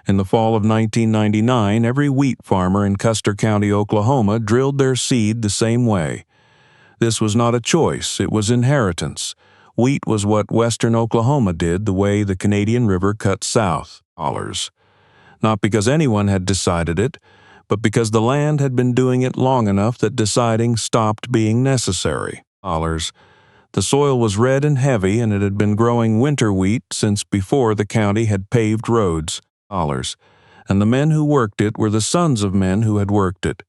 In the fall of 1999, every wheat farmer in Custer County, Oklahoma, drilled their seed the same way. This was not a choice, it was inheritance. Wheat was what western Oklahoma did the way the Canadian River cuts south. Not because anyone had decided it, but because the land had been doing it long enough that deciding stopped being necessary. The soil was red and heavy, and it had been growing winter wheat since before the county had paved roads. And the men who worked it were the sons of men who had worked it.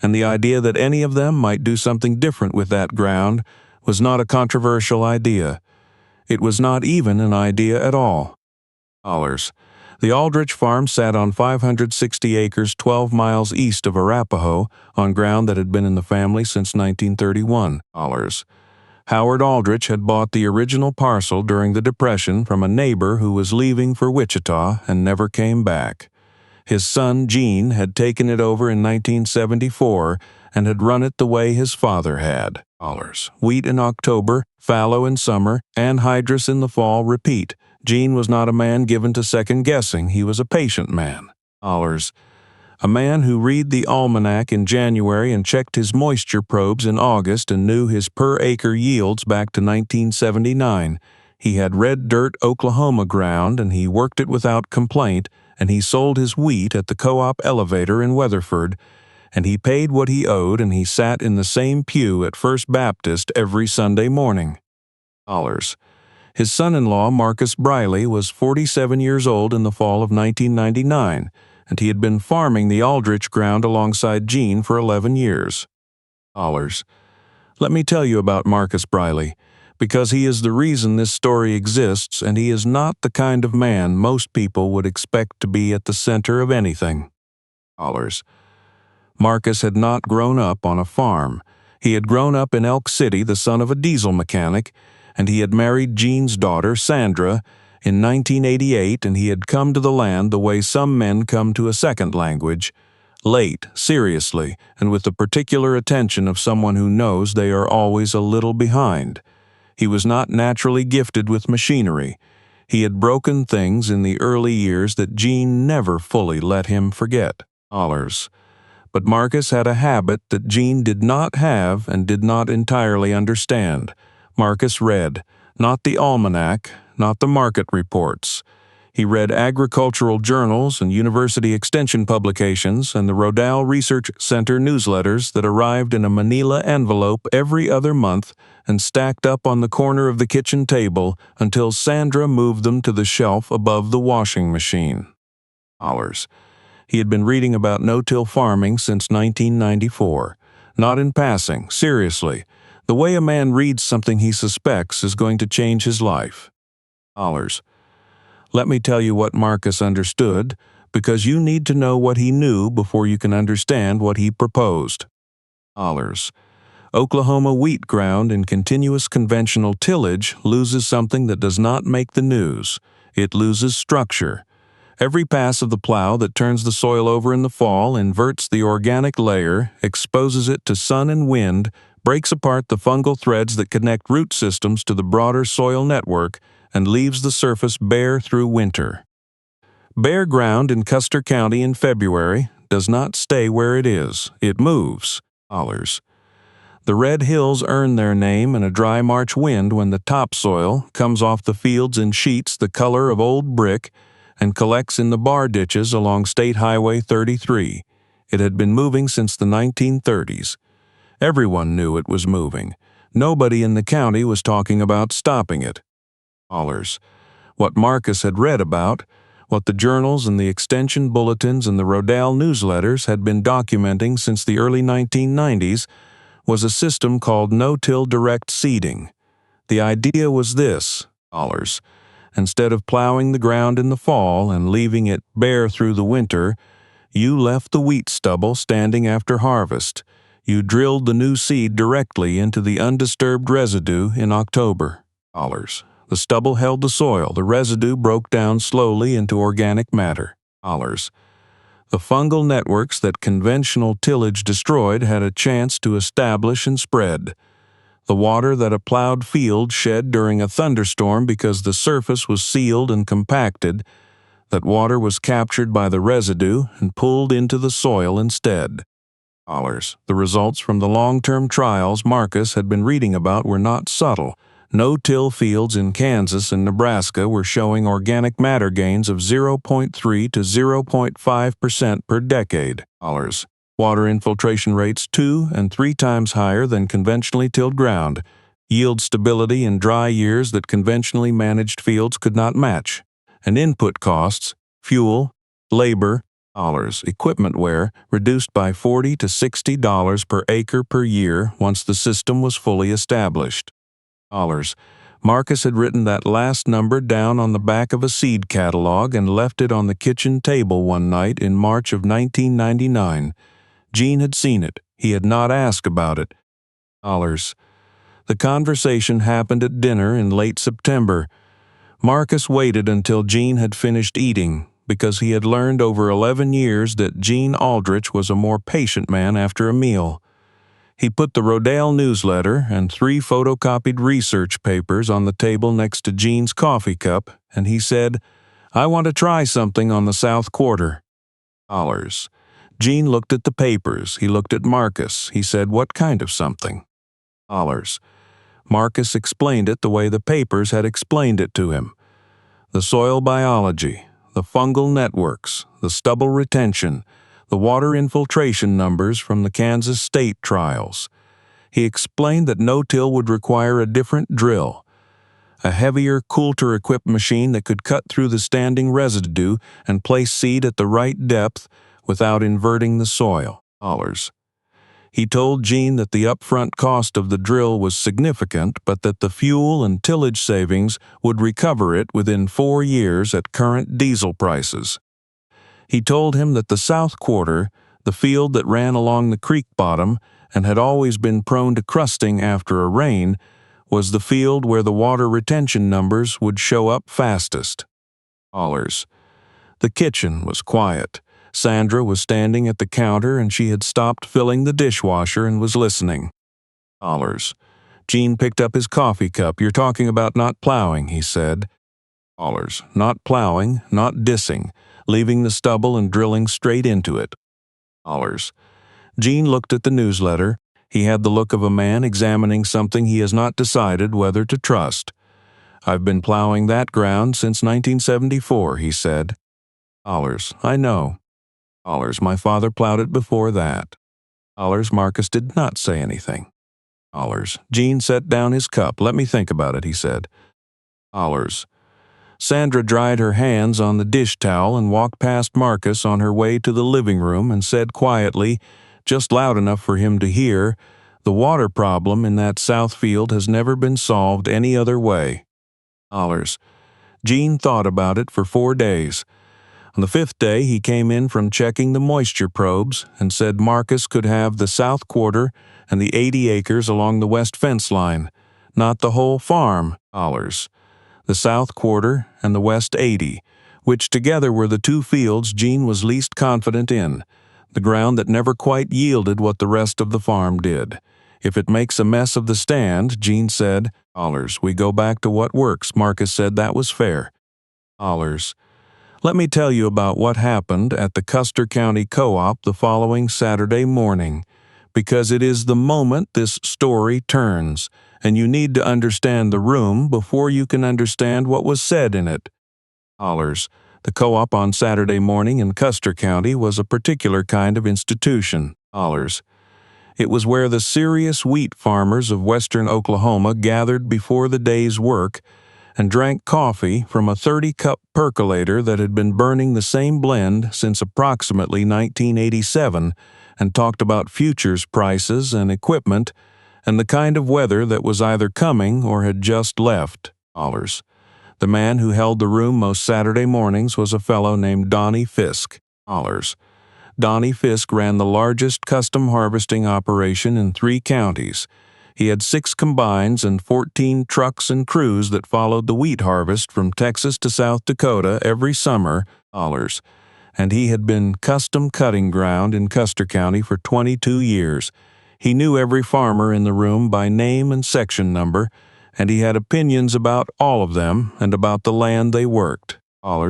And the idea that any of them might do something different with that ground was not a controversial idea. It was not even an idea at all. The Aldrich farm sat on 560 acres 12 miles east of Arapahoe, on ground that had been in the family since 1931. Howard Aldrich had bought the original parcel during the Depression from a neighbor who was leaving for Wichita and never came back. His son, Gene, had taken it over in 1974 and had run it the way his father had. Wheat in October, fallow in summer, anhydrous in the fall repeat. Gene was not a man given to second-guessing. He was a patient man. A man who read the almanac in January and checked his moisture probes in August and knew his per-acre yields back to 1979. He had red dirt Oklahoma ground, and he worked it without complaint, and he sold his wheat at the co-op elevator in Weatherford, and he paid what he owed, and he sat in the same pew at First Baptist every Sunday morning. His son-in-law, Marcus Briley, was 47 years old in the fall of 1999, and he had been farming the Aldrich ground alongside Gene for 11 years. Let me tell you about Marcus Briley, because he is the reason this story exists, and he is not the kind of man most people would expect to be at the center of anything. Marcus had not grown up on a farm. He had grown up in Elk City, the son of a diesel mechanic, and he had married Gene's daughter, Sandra, in 1988, and he had come to the land the way some men come to a second language, late, seriously, and with the particular attention of someone who knows they are always a little behind. He was not naturally gifted with machinery. He had broken things in the early years that Gene never fully let him forget. But Marcus had a habit that Gene did not have and did not entirely understand. Marcus read, not the almanac, not the market reports. He read agricultural journals and university extension publications and the Rodale Research Center newsletters that arrived in a manila envelope every other month and stacked up on the corner of the kitchen table until Sandra moved them to the shelf above the washing machine. He had been reading about no-till farming since 1994. Not in passing, seriously. The way a man reads something he suspects is going to change his life. Let me tell you what Marcus understood, because you need to know what he knew before you can understand what he proposed. Oklahoma wheat ground in continuous conventional tillage loses something that does not make the news. It loses structure. Every pass of the plow that turns the soil over in the fall inverts the organic layer, exposes it to sun and wind, breaks apart the fungal threads that connect root systems to the broader soil network, and leaves the surface bare through winter. Bare ground in Custer County in February does not stay where it is. It moves. The red hills earn their name in a dry March wind when the topsoil comes off the fields in sheets the color of old brick and collects in the bar ditches along State Highway 33. It had been moving since the 1930s. Everyone knew it was moving. Nobody in the county was talking about stopping it. What Marcus had read about, what the journals and the extension bulletins and the Rodale newsletters had been documenting since the early 1990s, was a system called no-till direct seeding. The idea was this: instead of plowing the ground in the fall and leaving it bare through the winter, you left the wheat stubble standing after harvest. You drilled the new seed directly into the undisturbed residue in October. The stubble held the soil. The residue broke down slowly into organic matter. The fungal networks that conventional tillage destroyed had a chance to establish and spread. The water that a plowed field shed during a thunderstorm because the surface was sealed and compacted, that water was captured by the residue and pulled into the soil instead. The results from the long-term trials Marcus had been reading about were not subtle. No-till fields in Kansas and Nebraska were showing organic matter gains of 0.3 to 0.5% per decade. Water infiltration rates 2 and 3 times higher than conventionally tilled ground. Yield stability in dry years that conventionally managed fields could not match. And input costs, fuel, labor, equipment wear reduced by $40 to $60 per acre per year once the system was fully established. Marcus had written that last number down on the back of a seed catalog and left it on the kitchen table one night in March of 1999. Gene had seen it. He had not asked about it. The conversation happened at dinner in late September. Marcus waited until Gene had finished eating, because he had learned over 11 years that Gene Aldrich was a more patient man after a meal. He put the Rodale newsletter and 3 photocopied research papers on the table next to Gene's coffee cup, and he said, "I want to try something on the South Quarter." Gene looked at the papers. He looked at Marcus. He said, "What kind of something?" Marcus explained it the way the papers had explained it to him. The soil biology, the fungal networks, the stubble retention, the water infiltration numbers from the Kansas state trials. He explained that no-till would require a different drill, a heavier, Coulter-equipped machine that could cut through the standing residue and place seed at the right depth without inverting the soil. He told Gene that the upfront cost of the drill was significant, but that the fuel and tillage savings would recover it within 4 years at current diesel prices. He told him that the South Quarter, the field that ran along the creek bottom and had always been prone to crusting after a rain, was the field where the water retention numbers would show up fastest. The kitchen was quiet. Sandra was standing at the counter and she had stopped filling the dishwasher and was listening. Gene picked up his coffee cup. "You're talking about not plowing," he said. Not plowing, not dissing, leaving the stubble and drilling straight into it. Gene looked at the newsletter. He had the look of a man examining something he has not decided whether to trust. "I've been plowing that ground since 1974, he said. "I know." "My father plowed it before that." Marcus did not say anything. Gene set down his cup. "Let me think about it," he said. Sandra dried her hands on the dish towel and walked past Marcus on her way to the living room and said quietly, just loud enough for him to hear, "The water problem in that south field has never been solved any other way." Gene thought about it for 4 days. On the 5th day, he came in from checking the moisture probes and said Marcus could have the South Quarter and the 80 acres along the west fence line, not the whole farm, the South Quarter and the West 80, which together were the 2 fields Gene was least confident in, the ground that never quite yielded what the rest of the farm did. "If it makes a mess of the stand," Gene said, "we go back to what works." Marcus said that was fair. Let me tell you about what happened at the Custer County Co-op the following Saturday morning, because it is the moment this story turns, and you need to understand the room before you can understand what was said in it. The co-op on Saturday morning in Custer County was a particular kind of institution. It was where the serious wheat farmers of western Oklahoma gathered before the day's work and drank coffee from a 30-cup percolator that had been burning the same blend since approximately 1987 and talked about futures prices and equipment and the kind of weather that was either coming or had just left. The man who held the room most Saturday mornings was a fellow named Donnie Fisk. Donnie Fisk ran the largest custom harvesting operation in 3 counties. He had 6 combines and 14 trucks and crews that followed the wheat harvest from Texas to South Dakota every summer, and he had been custom cutting ground in Custer County for 22 years. He knew every farmer in the room by name and section number, and he had opinions about all of them and about the land they worked.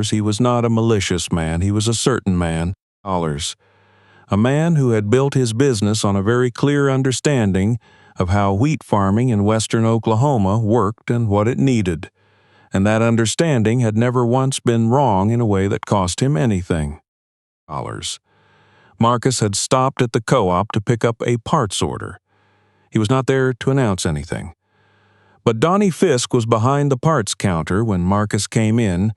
He was not a malicious man, he was a certain man. A man who had built his business on a very clear understanding of how wheat farming in western Oklahoma worked and what it needed. And that understanding had never once been wrong in a way that cost him anything. Marcus had stopped at the co-op to pick up a parts order. He was not there to announce anything. But Donnie Fisk was behind the parts counter when Marcus came in,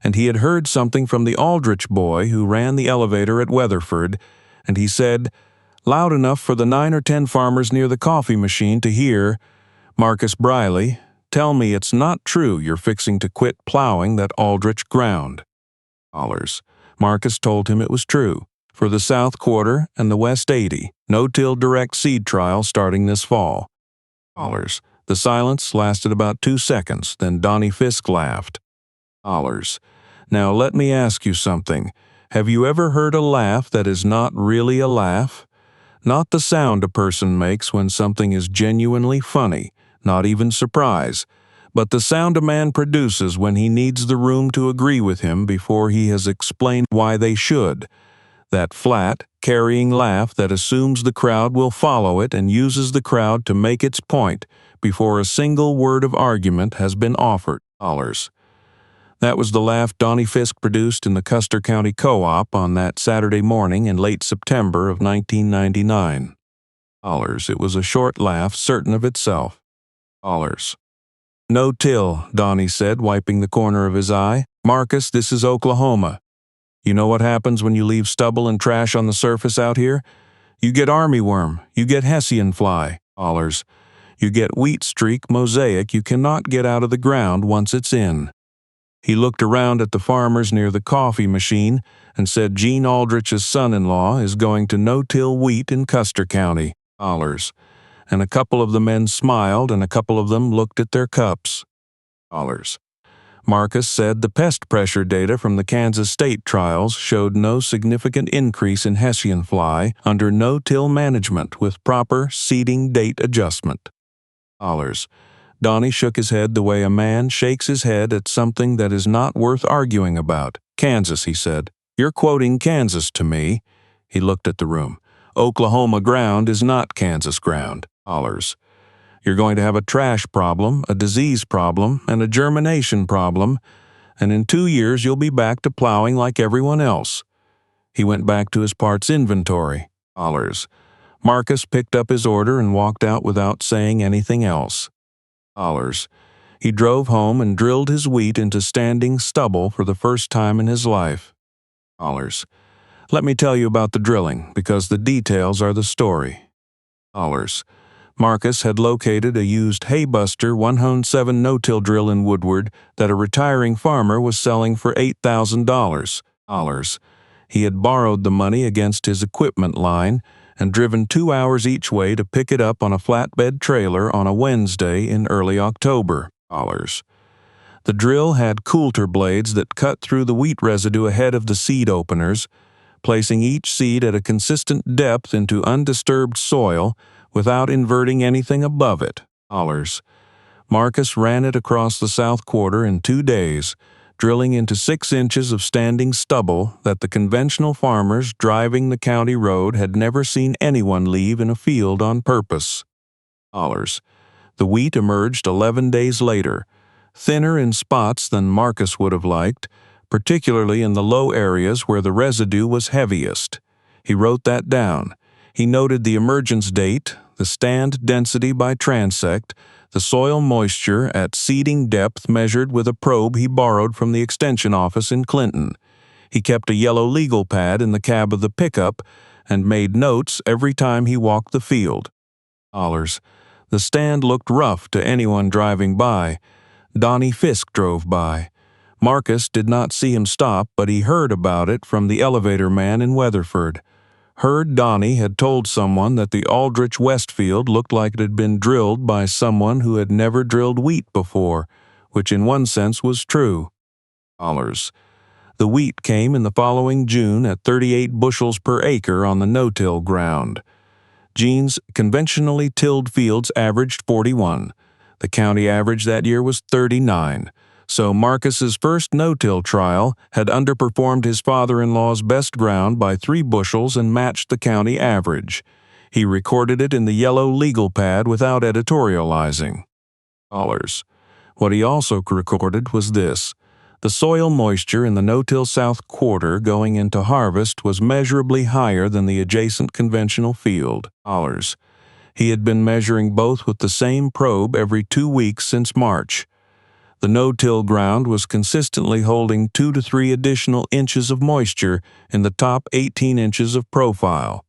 and he had heard something from the Aldrich boy who ran the elevator at Weatherford, and he said, loud enough for the 9 or 10 farmers near the coffee machine to hear, "Marcus Briley, tell me it's not true you're fixing to quit plowing that Aldrich ground." Marcus told him it was true. For the South Quarter and the West 80, no-till direct seed trial starting this fall. The silence lasted about 2 seconds, then Donnie Fisk laughed. Now let me ask you something. Have you ever heard a laugh that is not really a laugh? Not the sound a person makes when something is genuinely funny, not even surprise, but the sound a man produces when he needs the room to agree with him before he has explained why they should. That flat, carrying laugh that assumes the crowd will follow it and uses the crowd to make its point before a single word of argument has been offered. That was the laugh Donnie Fisk produced in the Custer County Co-op on that Saturday morning in late September of 1999. It was a short laugh, certain of itself. "No till," Donnie said, wiping the corner of his eye. "Marcus, this is Oklahoma. You know what happens when you leave stubble and trash on the surface out here? You get armyworm, you get Hessian fly, you get wheat streak mosaic you cannot get out of the ground once it's in." He looked around at the farmers near the coffee machine and said Gene Aldrich's son-in-law is going to no-till wheat in Custer County. And a couple of the men smiled and a couple of them looked at their cups. Marcus said the pest pressure data from the Kansas state trials showed no significant increase in Hessian fly under no-till management with proper seeding date adjustment. Donnie shook his head the way a man shakes his head at something that is not worth arguing about. "Kansas," he said. "You're quoting Kansas to me." He looked at the room. "Oklahoma ground is not Kansas ground." "You're going to have a trash problem, a disease problem, and a germination problem, and in 2 years you'll be back to plowing like everyone else." He went back to his parts inventory. Marcus picked up his order and walked out without saying anything else. He drove home and drilled his wheat into standing stubble for the first time in his life. Let me tell you about the drilling, because the details are the story. Marcus had located a used Haybuster 107 no-till drill in Woodward that a retiring farmer was selling for $8,000. He had borrowed the money against his equipment line and driven 2 hours each way to pick it up on a flatbed trailer on a Wednesday in early October. The drill had coulter blades that cut through the wheat residue ahead of the seed openers, placing each seed at a consistent depth into undisturbed soil without inverting anything above it. Marcus ran it across the South Quarter in 2 days, drilling into 6 inches of standing stubble that the conventional farmers driving the county road had never seen anyone leave in a field on purpose. The wheat emerged 11 days later, thinner in spots than Marcus would have liked, particularly in the low areas where the residue was heaviest. He wrote that down. He noted the emergence date, the stand density by transect, the soil moisture at seeding depth measured with a probe he borrowed from the extension office in Clinton. He kept a yellow legal pad in the cab of the pickup and made notes every time he walked the field. The stand looked rough to anyone driving by. Donnie Fisk drove by. Marcus did not see him stop, but he heard about it from the elevator man in Weatherford. Heard Donnie had told someone that the Aldrich Westfield looked like it had been drilled by someone who had never drilled wheat before, which in one sense was true. The wheat came in the following June at 38 bushels per acre on the no-till ground. Gene's conventionally tilled fields averaged 41. The county average that year was 39. So Marcus's first no-till trial had underperformed his father-in-law's best ground by 3 bushels and matched the county average. He recorded it in the yellow legal pad without editorializing. What he also recorded was this: the soil moisture in the no-till south quarter going into harvest was measurably higher than the adjacent conventional field. He had been measuring both with the same probe every 2 weeks since March. The no-till ground was consistently holding 2 to 3 additional inches of moisture in the top 18 inches of profile.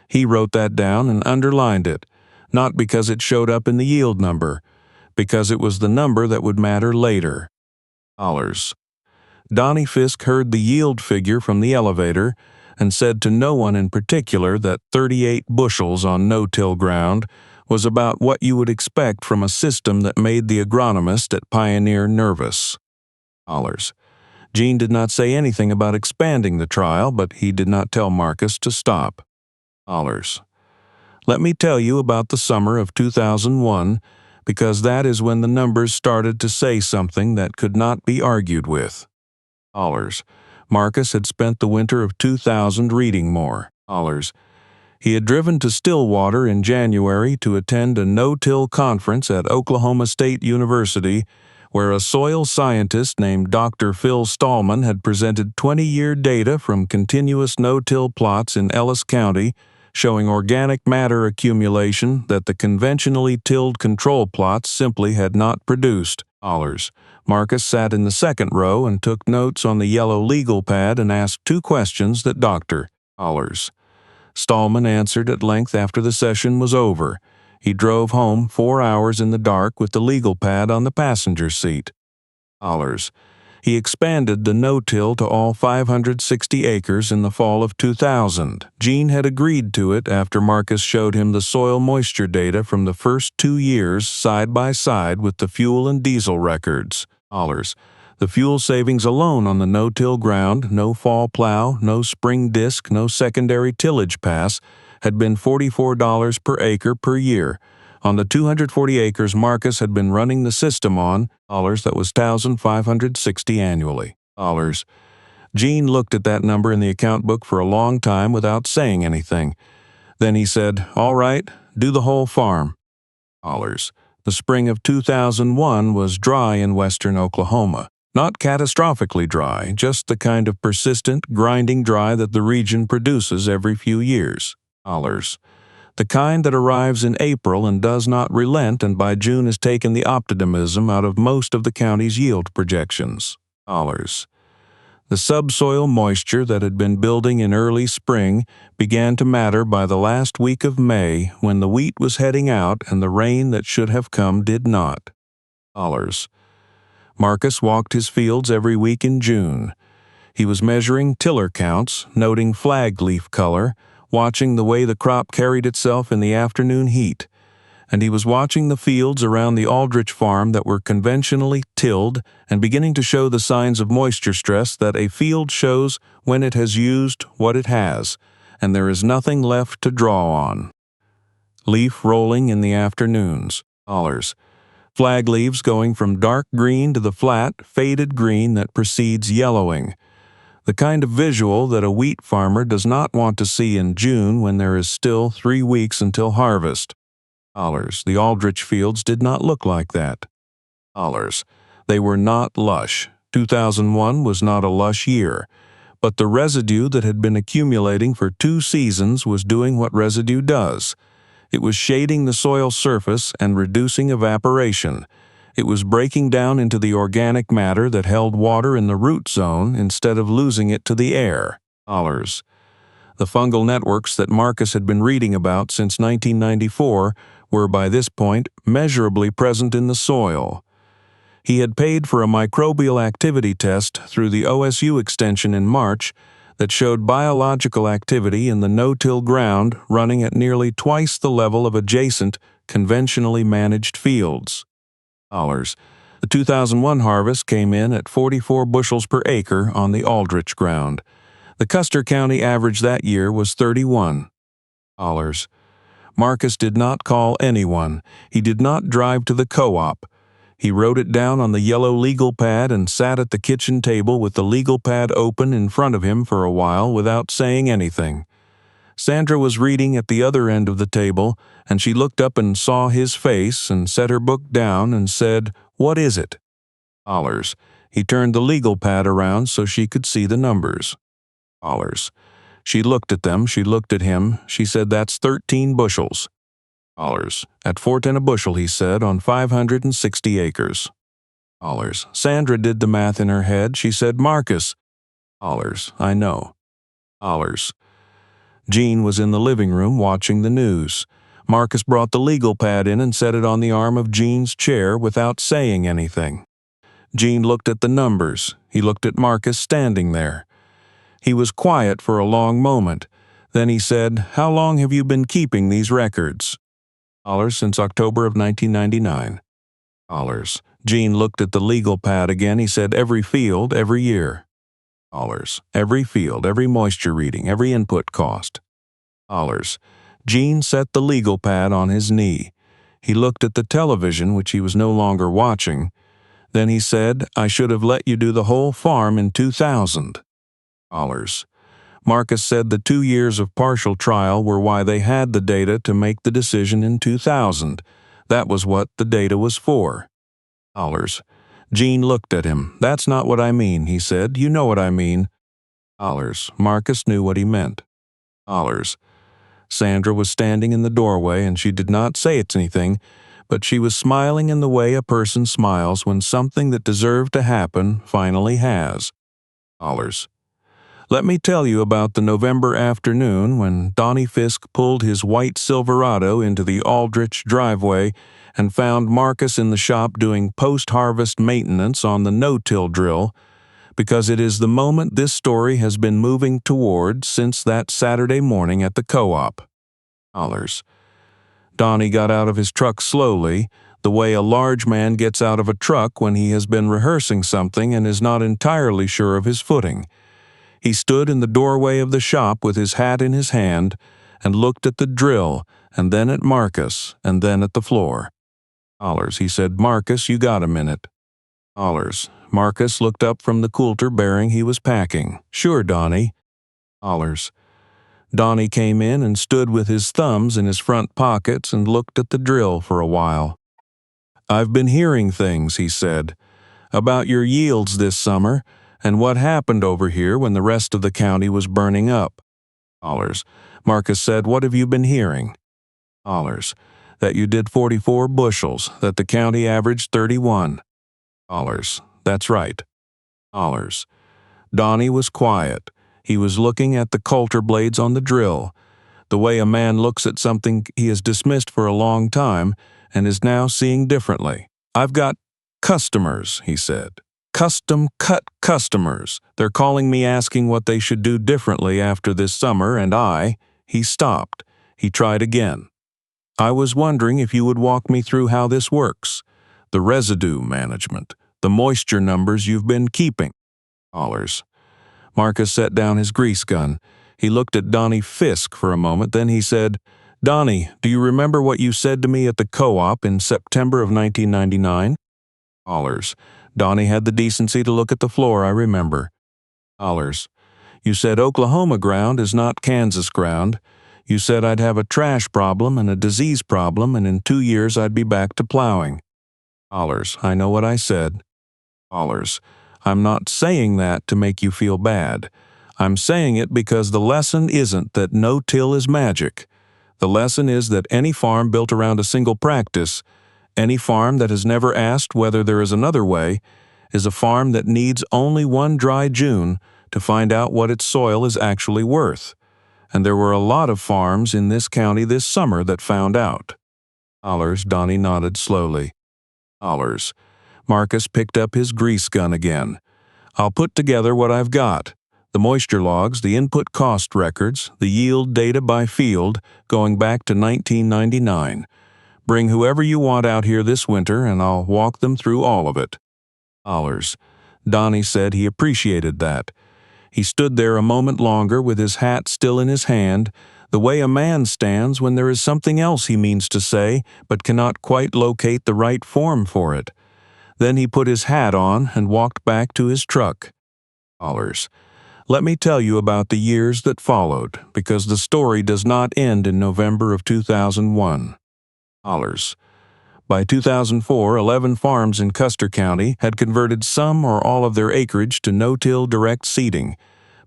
He wrote that down and underlined it, not because it showed up in the yield number, because it was the number that would matter later. Donnie Fisk heard the yield figure from the elevator and said to no one in particular that 38 bushels on no-till ground was about what you would expect from a system that made the agronomist at Pioneer nervous. Gene did not say anything about expanding the trial, but he did not tell Marcus to stop. Let me tell you about the summer of 2001, because that is when the numbers started to say something that could not be argued with. Marcus had spent the winter of 2000 reading more. He had driven to Stillwater in January to attend a no-till conference at Oklahoma State University, where a soil scientist named Dr. Phil Stallman had presented 20-year data from continuous no-till plots in Ellis County showing organic matter accumulation that the conventionally tilled control plots simply had not produced. Marcus sat in the second row and took notes on the yellow legal pad and asked 2 questions that Dr. Stallman answered at length after the session was over. He drove home 4 hours in the dark with the legal pad on the passenger seat. He expanded the no-till to all 560 acres in the fall of 2000. Gene had agreed to it after Marcus showed him the soil moisture data from the first 2 years side by side with the fuel and diesel records. The fuel savings alone on the no-till ground, no fall plow, no spring disc, no secondary tillage pass, had been $44 per acre per year. On the 240 acres Marcus had been running the system on, that was $1,560 annually. Gene looked at that number in the account book for a long time without saying anything. Then he said, "All right, do the whole farm." The spring of 2001 was dry in western Oklahoma. Not catastrophically dry, just the kind of persistent, grinding dry that the region produces every few years. The kind that arrives in April and does not relent and by June has taken the optimism out of most of the county's yield projections. The subsoil moisture that had been building in early spring began to matter by the last week of May when the wheat was heading out and the rain that should have come did not. Marcus walked his fields every week in June. He was measuring tiller counts, noting flag leaf color, watching the way the crop carried itself in the afternoon heat, and he was watching the fields around the Aldrich farm that were conventionally tilled and beginning to show the signs of moisture stress that a field shows when it has used what it has, and there is nothing left to draw on. Leaf rolling in the afternoons. Flag leaves going from dark green to the flat, faded green that precedes yellowing. The kind of visual that a wheat farmer does not want to see in June when there is still 3 weeks until harvest. The Aldrich fields did not look like that. They were not lush. 2001 was not a lush year, but the residue that had been accumulating for 2 seasons was doing what residue does. It was shading the soil surface and reducing evaporation. It was breaking down into the organic matter that held water in the root zone instead of losing it to the air. The fungal networks that Marcus had been reading about since 1994 were by this point measurably present in the soil. He had paid for a microbial activity test through the OSU extension in March that showed biological activity in the no-till ground running at nearly twice the level of adjacent, conventionally managed fields. The 2001 harvest came in at 44 bushels per acre on the Aldrich ground. The Custer County average that year was $31. Marcus did not call anyone. He did not drive to the co-op. He wrote it down on the yellow legal pad and sat at the kitchen table with the legal pad open in front of him for a while without saying anything. Sandra was reading at the other end of the table, and she looked up and saw his face and set her book down and said, "What is it?" Dollars. He turned the legal pad around so she could see the numbers. Dollars. She looked at them, she looked at him, she said, "That's 13 bushels." Dollars. At 4.10 a bushel, he said, on 560 acres. Dollars. Sandra did the math in her head. She said, "Marcus." Dollars. I know. Dollars. Jean was in the living room watching the news. Marcus brought the legal pad in and set it on the arm of Jean's chair without saying anything. Jean looked at the numbers. He looked at Marcus standing there. He was quiet for a long moment. Then he said, "How long have you been keeping these records?" Dollars. Since October of 1999. Dollars. Jean looked at the legal pad again. He said, "Every field, every year." Dollars. Every field, every moisture reading, every input cost. Dollars. Jean set the legal pad on his knee. He looked at the television, which he was no longer watching. Then he said, "I should have let you do the whole farm in 2000. Dollars. Marcus said the 2 years of partial trial were why they had the data to make the decision in 2000. That was what the data was for. Dollars. Jean looked at him. "That's not what I mean," he said. "You know what I mean." Dollars. Marcus knew what he meant. Dollars. Sandra was standing in the doorway, and she did not say anything, but she was smiling in the way a person smiles when something that deserved to happen finally has. Dollars. Let me tell you about the November afternoon when Donnie Fisk pulled his white Silverado into the Aldrich driveway and found Marcus in the shop doing post-harvest maintenance on the no-till drill, because it is the moment this story has been moving toward since that Saturday morning at the co-op. Dollars. Donnie got out of his truck slowly, the way a large man gets out of a truck when he has been rehearsing something and is not entirely sure of his footing. He stood in the doorway of the shop with his hat in his hand and looked at the drill and then at Marcus and then at the floor. Dollars. He said, "Marcus, you got a minute." Dollars. Marcus looked up from the coulter bearing he was packing. "Sure, Donnie." Dollars. Donnie came in and stood with his thumbs in his front pockets and looked at the drill for a while. "I've been hearing things," he said, "about your yields this summer and what happened over here when the rest of the county was burning up." Dollars. Marcus said, "What have you been hearing?" Dollars. "That you did 44 bushels, that the county averaged 31. Dollars. "That's right." Dollars. Donnie was quiet. He was looking at the coulter blades on the drill, the way a man looks at something he has dismissed for a long time and is now seeing differently. "I've got customers," he said. "Custom-cut customers. They're calling me asking what they should do differently after this summer, and He stopped. He tried again. "I was wondering if you would walk me through how this works. The residue management, the moisture numbers you've been keeping." Dollars. Marcus set down his grease gun. He looked at Donnie Fisk for a moment, then he said, "Donnie, do you remember what you said to me at the co-op in September of 1999? Dollars. Donnie had the decency to look at the floor, "I remember." Dollars. "You said Oklahoma ground is not Kansas ground. You said I'd have a trash problem and a disease problem, and in 2 years I'd be back to plowing." Dollars. "I know what I said." Dollars. "I'm not saying that to make you feel bad. I'm saying it because the lesson isn't that no-till is magic. The lesson is that any farm built around a single practice, any farm that has never asked whether there is another way, is a farm that needs only one dry June to find out what its soil is actually worth. And there were a lot of farms in this county this summer that found out." Dollars. Donnie nodded slowly. Dollars. Marcus picked up his grease gun again. "I'll put together what I've got. The moisture logs, the input cost records, the yield data by field, going back to 1999. Bring whoever you want out here this winter, and I'll walk them through all of it." Dollars. Donnie said he appreciated that. He stood there a moment longer with his hat still in his hand, the way a man stands when there is something else he means to say but cannot quite locate the right form for it. Then he put his hat on and walked back to his truck. Let me tell you about the years that followed, because the story does not end in November of 2001. By 2004, 11 farms in Custer County had converted some or all of their acreage to no-till direct seeding.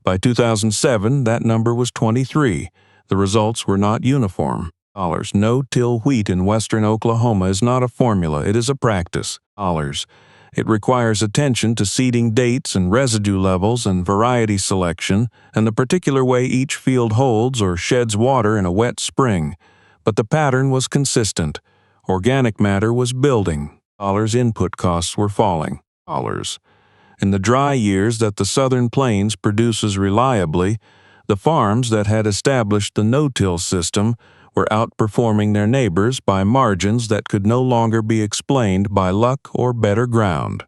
By 2007, that number was 23. The results were not uniform. No-till wheat in western Oklahoma is not a formula, it is a practice. It requires attention to seeding dates and residue levels and variety selection and the particular way each field holds or sheds water in a wet spring. But the pattern was consistent. Organic matter was building. Input costs were falling. In the dry years that the southern plains produces reliably, the farms that had established the no-till system were outperforming their neighbors by margins that could no longer be explained by luck or better ground.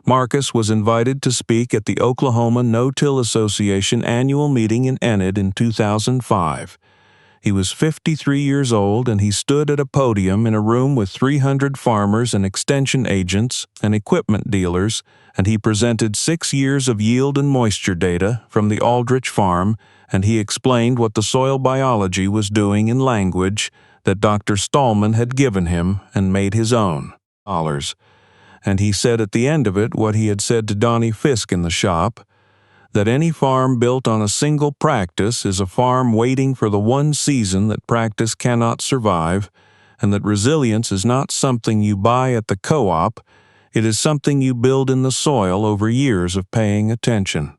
Marcus was invited to speak at the Oklahoma No-Till Association annual meeting in Enid in 2005. He was 53 years old, and he stood at a podium in a room with 300 farmers and extension agents and equipment dealers, and he presented 6 years of yield and moisture data from the Aldrich farm, and he explained what the soil biology was doing in language that Dr. Stallman had given him and made his own. And he said at the end of it what he had said to Donnie Fisk in the shop, that any farm built on a single practice is a farm waiting for the one season that practice cannot survive, and that resilience is not something you buy at the co-op, it is something you build in the soil over years of paying attention.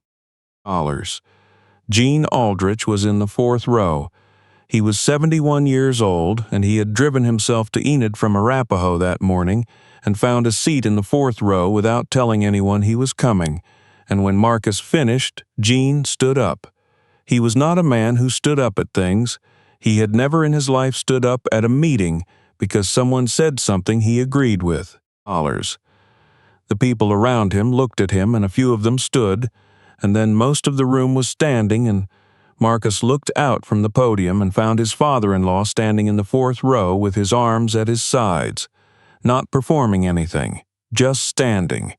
Gene Aldrich was in the 4th row. He was 71 years old, and he had driven himself to Enid from Arapahoe that morning and found a seat in the 4th row without telling anyone he was coming. And when Marcus finished, Gene stood up. He was not a man who stood up at things. He had never in his life stood up at a meeting because someone said something he agreed with. The people around him looked at him, and a few of them stood, and then most of the room was standing, and Marcus looked out from the podium and found his father-in-law standing in the 4th row with his arms at his sides, not performing anything, just standing.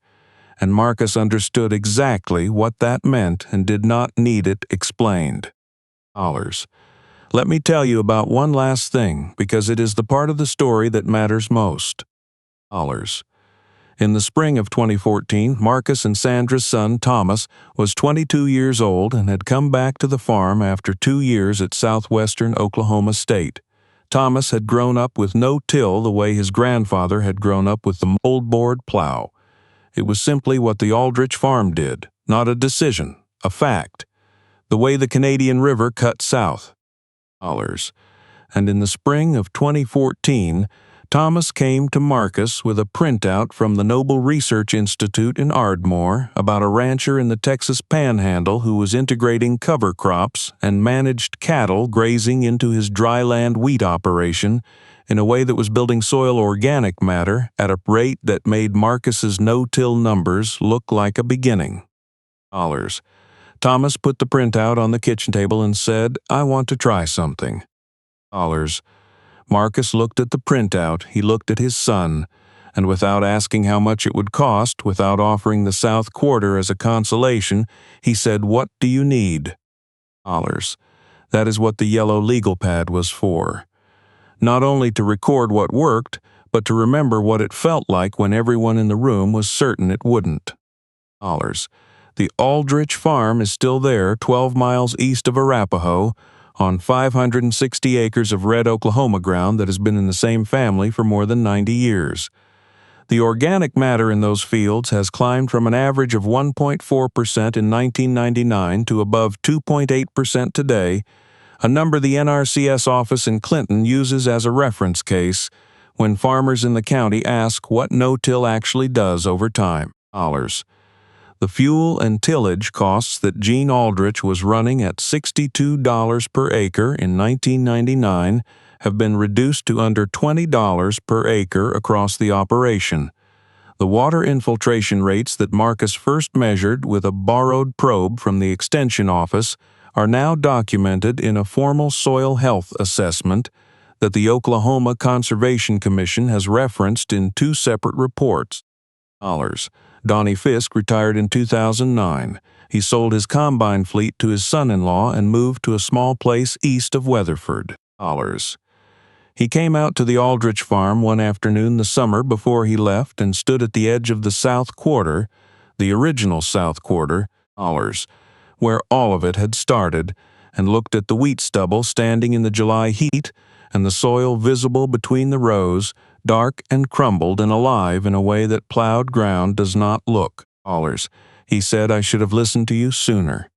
And Marcus understood exactly what that meant and did not need it explained. Let me tell you about one last thing, because it is the part of the story that matters most. In the spring of 2014, Marcus and Sandra's son, Thomas, was 22 years old and had come back to the farm after 2 years at southwestern Oklahoma State. Thomas had grown up with no-till the way his grandfather had grown up with the moldboard plow. It was simply what the Aldrich farm did, not a decision, a fact. The way the Canadian River cut south. And in the spring of 2014, Thomas came to Marcus with a printout from the Noble Research Institute in Ardmore about a rancher in the Texas Panhandle who was integrating cover crops and managed cattle grazing into his dryland wheat operation in a way that was building soil organic matter at a rate that made Marcus's no-till numbers look like a beginning. Thomas put the printout on the kitchen table and said, "I want to try something." Marcus looked at the printout, he looked at his son, and without asking how much it would cost, without offering the South Quarter as a consolation, he said, "What do you need?" That is what the yellow legal pad was for. Not only to record what worked, but to remember what it felt like when everyone in the room was certain it wouldn't. The Aldrich farm is still there 12 miles east of Arapahoe, on 560 acres of red Oklahoma ground that has been in the same family for more than 90 years. The organic matter in those fields has climbed from an average of 1.4% in 1999 to above 2.8% today, a number the NRCS office in Clinton uses as a reference case when farmers in the county ask what no-till actually does over time. The fuel and tillage costs that Gene Aldrich was running at $62 per acre in 1999 have been reduced to under $20 per acre across the operation. The water infiltration rates that Marcus first measured with a borrowed probe from the Extension Office are now documented in a formal soil health assessment that the Oklahoma Conservation Commission has referenced in two separate reports. Donnie Fisk retired in 2009. He sold his combine fleet to his son-in-law and moved to a small place east of Weatherford. He came out to the Aldrich farm one afternoon the summer before he left and stood at the edge of the South Quarter, the original South Quarter, where all of it had started, and looked at the wheat stubble standing in the July heat and the soil visible between the rows, dark and crumbled and alive in a way that plowed ground does not look. He said, "I should have listened to you sooner."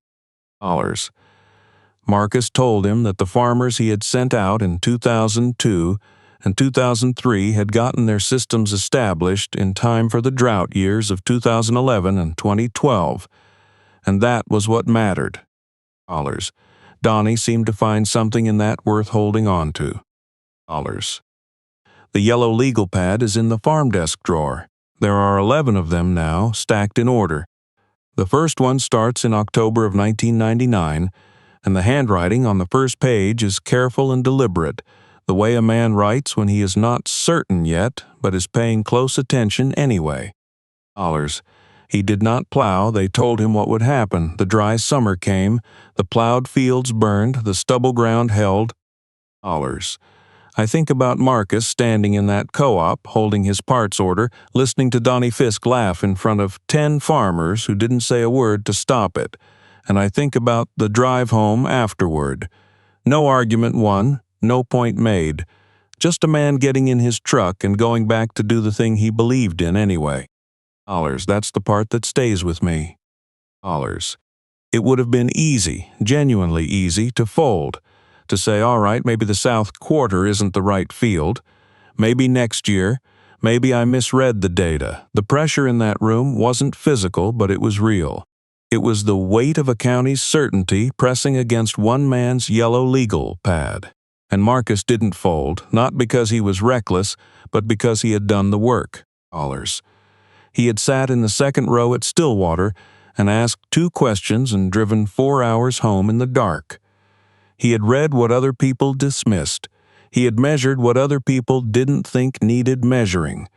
Marcus told him that the farmers he had sent out in 2002 and 2003 had gotten their systems established in time for the drought years of 2011 and 2012, and that was what mattered. Donnie seemed to find something in that worth holding on to. The yellow legal pad is in the farm desk drawer. There are 11 of them now, stacked in order. The first one starts in October of 1999, and the handwriting on the first page is careful and deliberate, the way a man writes when he is not certain yet, but is paying close attention anyway. He did not plow. They told him what would happen. The dry summer came, the plowed fields burned, the stubble ground held. I think about Marcus standing in that co-op, holding his parts order, listening to Donnie Fisk laugh in front of 10 farmers who didn't say a word to stop it, and I think about the drive home afterward. No argument won, no point made. Just a man getting in his truck and going back to do the thing he believed in anyway. That's the part that stays with me. It would have been easy, genuinely easy, to fold, to say, all right, maybe the South Quarter isn't the right field. Maybe next year. Maybe I misread the data. The pressure in that room wasn't physical, but it was real. It was the weight of a county's certainty pressing against one man's yellow legal pad. And Marcus didn't fold, not because he was reckless, but because he had done the work. He had sat in the second row at Stillwater and asked 2 questions and driven 4 hours home in the dark. He had read what other people dismissed. He had measured what other people didn't think needed measuring.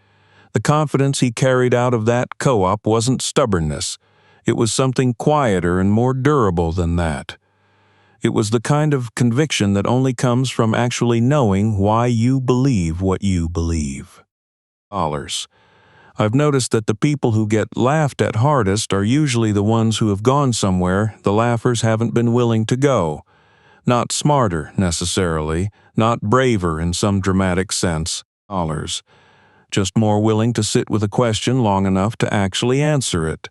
The confidence he carried out of that co-op wasn't stubbornness. It was something quieter and more durable than that. It was the kind of conviction that only comes from actually knowing why you believe what you believe. I've noticed that the people who get laughed at hardest are usually the ones who have gone somewhere the laughers haven't been willing to go. Not smarter, necessarily, not braver in some dramatic sense, just more willing to sit with a question long enough to actually answer it.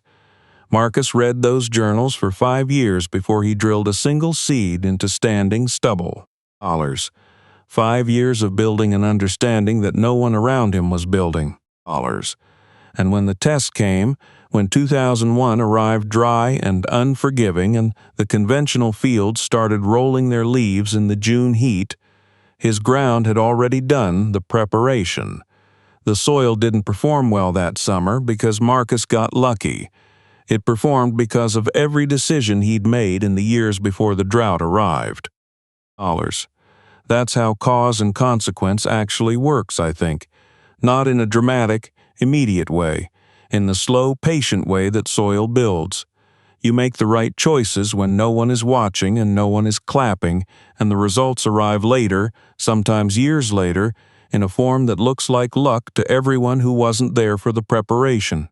Marcus read those journals for 5 years before he drilled a single seed into standing stubble. 5 years of building an understanding that no one around him was building. And when the test came, when 2001 arrived dry and unforgiving and the conventional fields started rolling their leaves in the June heat, his ground had already done the preparation. The soil didn't perform well that summer because Marcus got lucky. It performed because of every decision he'd made in the years before the drought arrived. That's how cause and consequence actually works, I think. Not in a dramatic, immediate way, in the slow, patient way that soil builds. You make the right choices when no one is watching and no one is clapping, and the results arrive later, sometimes years later, in a form that looks like luck to everyone who wasn't there for the preparation.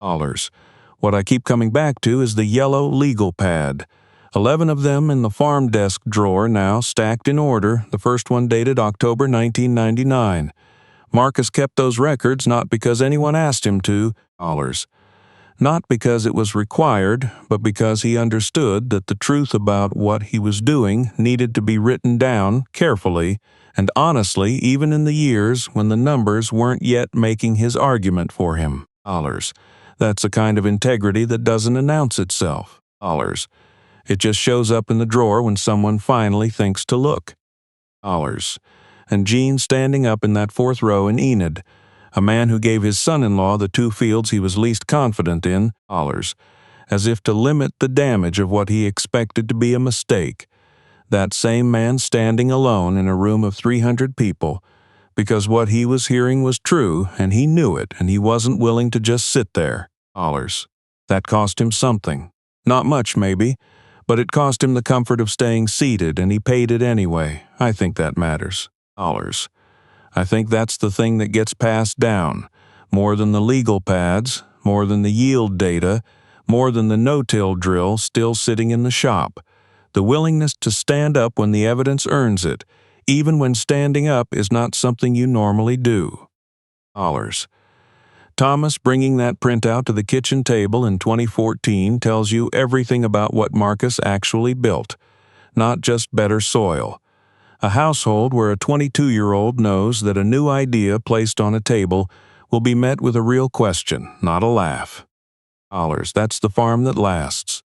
What I keep coming back to is the yellow legal pad. 11 of them in the farm desk drawer now, stacked in order, the first one dated October 1999. Marcus kept those records not because anyone asked him to, not because it was required, but because he understood that the truth about what he was doing needed to be written down carefully and honestly even in the years when the numbers weren't yet making his argument for him. That's a kind of integrity that doesn't announce itself. It just shows up in the drawer when someone finally thinks to look. And Gene standing up in that 4th row in Enid, a man who gave his son-in-law the 2 fields he was least confident in, as if to limit the damage of what he expected to be a mistake. That same man standing alone in a room of 300 people, because what he was hearing was true, and he knew it, and he wasn't willing to just sit there. Dollars. That cost him something. Not much, maybe, but it cost him the comfort of staying seated, and he paid it anyway. I think that matters. Dollars. I think that's the thing that gets passed down, more than the legal pads, more than the yield data, more than the no-till drill still sitting in the shop. The willingness to stand up when the evidence earns it, even when standing up is not something you normally do. Dollars. Thomas bringing that printout to the kitchen table in 2014 tells you everything about what Marcus actually built, not just better soil. A household where a 22-year-old knows that a new idea placed on a table will be met with a real question, not a laugh. Dollars. That's the farm that lasts.